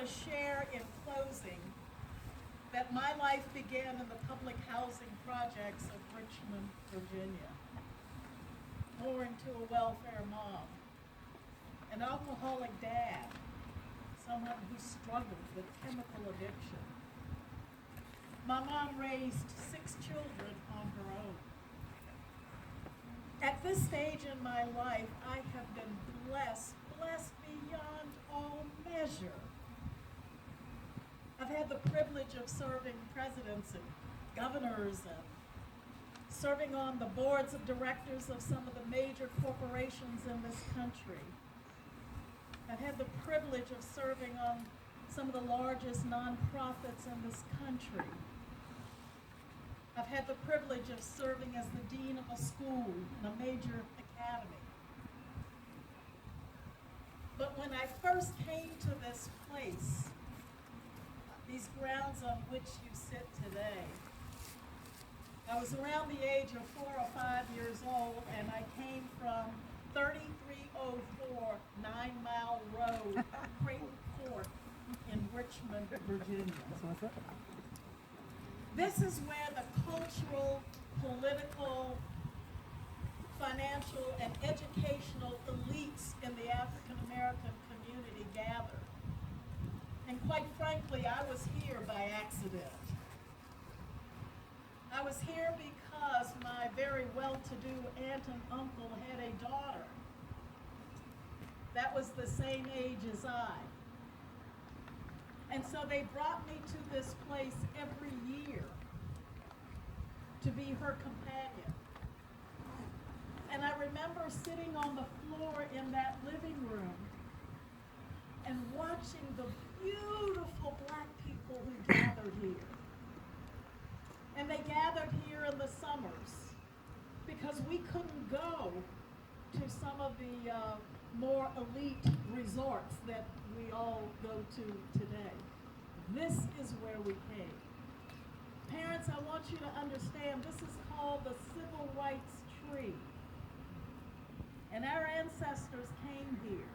to share in closing that my life began in the public housing projects of Richmond, Virginia. Born to a welfare mom, an alcoholic dad, someone who struggled with chemical addiction. My mom raised 6 children on her own. At this stage in my life, I have been blessed beyond all measure. I've had the privilege of serving presidents and governors and serving on the boards of directors of some of the major corporations in this country. I've had the privilege of serving on some of the largest nonprofits in this country. I've had the privilege of serving as the dean of a school in a major academy. But when I first came to this place, these grounds on which you sit today, I was around the age of 4 or 5 years old, and I came from 3304 9 Mile Road, Creighton Court in Richmond, Virginia. This is where the cultural, political, financial, and educational elites in the African American community gather. And quite frankly, I was here by accident. I was here because my very well-to-do aunt and uncle had a daughter that was the same age as I. And so they brought me to this place every year to be her companion. And I remember sitting on the floor in that living room and watching the beautiful black people who gathered here. And they gathered here in the summers because we couldn't go to some of the more elite resorts that we all go to today. This is where we came. Parents, I want you to understand this is called the Civil Rights Tree. And our ancestors came here.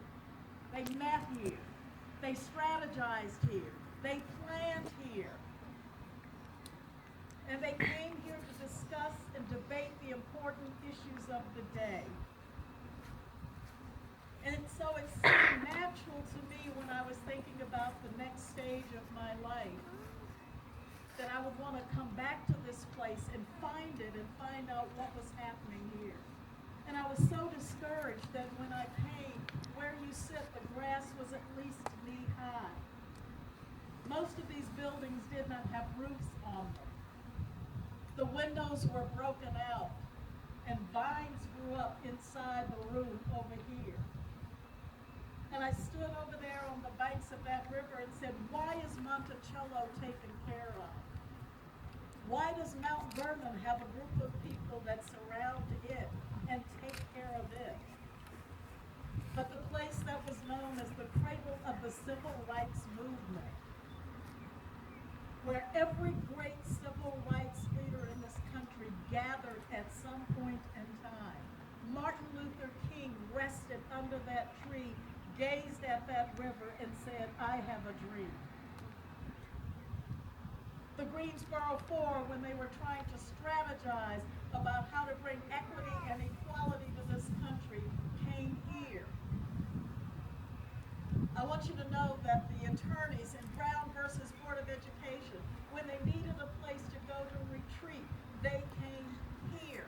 They met here. They strategized here. They planned here. And they came here to discuss and debate the important issues of the day. And so it seemed natural to me when I was thinking about the next stage of my life that I would want to come back to this place and find it and find out what was happening here. And I was so discouraged that when I came, where you sit, the grass was at least knee-high. Most of these buildings did not have roofs on them. The windows were broken out, and vines grew up inside the room over here. And I stood over there on the banks of that river and said, why is Monticello taken care of? Why does Mount Vernon have a group of people that surround it and take care of it? But the place that was known as the cradle of the civil rights movement, where every great civil rights leader in this country gathered at some point in time. Martin Luther King rested under that tree, gazed at that river, and said, I have a dream. The Greensboro Four, when they were trying to strategize about how to bring equity and equality to this country, came here. I want you to know that the attorneys in Brown versus Board of Education, when they needed a place to go to retreat, they came here.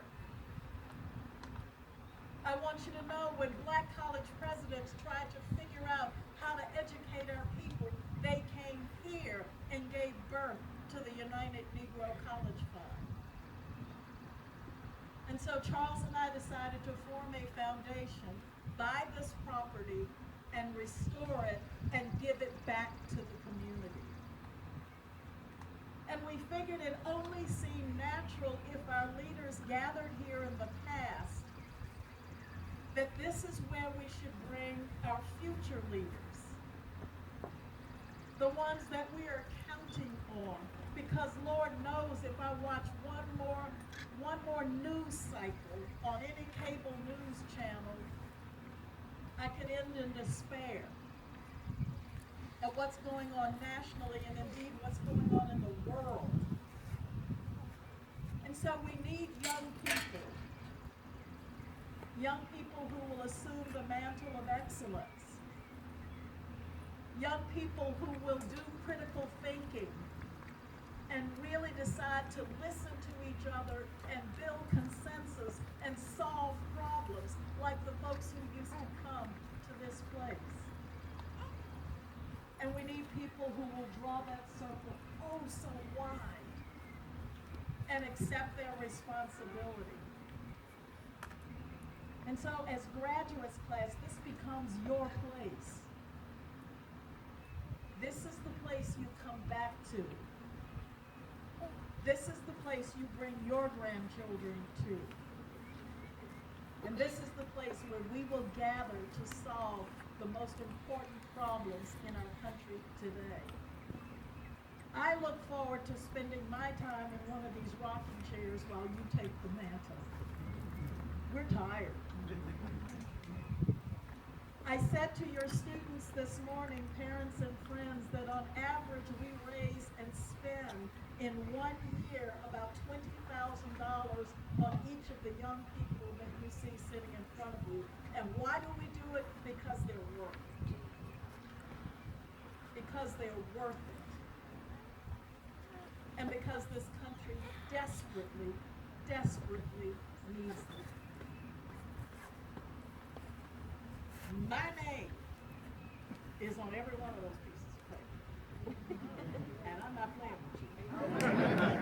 I want you to know when black college presidents tried to figure out how to educate our people, they came here and gave birth to the United Negro College Fund. And so Charles and I decided to form a foundation, buy this property, and restore it and give it back to the community. And we figured it only seemed natural if our leaders gathered here in the past that this is where we should bring our future leaders, the ones that we are counting on. Because Lord knows if I watch one more news cycle on any cable news channel, I could end in despair at what what's going on nationally and indeed what's going on in the world. And so we need young people who will assume the mantle of excellence, young people who will do critical thinking and really decide to listen to each other and build consensus and solve problems like the folks who used to come to this place. And we need people who will draw that circle oh so wide and accept their responsibility. And so as graduates class, this becomes your place. This is the place you come back to. This is the place you bring your grandchildren to. And this is the place where we will gather to solve the most important problems in our country today. I look forward to spending my time in one of these rocking chairs while you take the mantle. We're tired. I said to your students this morning, parents and friends, that on average we raise and spend in 1 year about $20,000 on each of the young people that you see sitting in front of you. And why do we do it? Because they're worth it. Because they're worth it. And because this country desperately, desperately needs them. My name is on every one of those pieces of paper. And I'm not playing with you.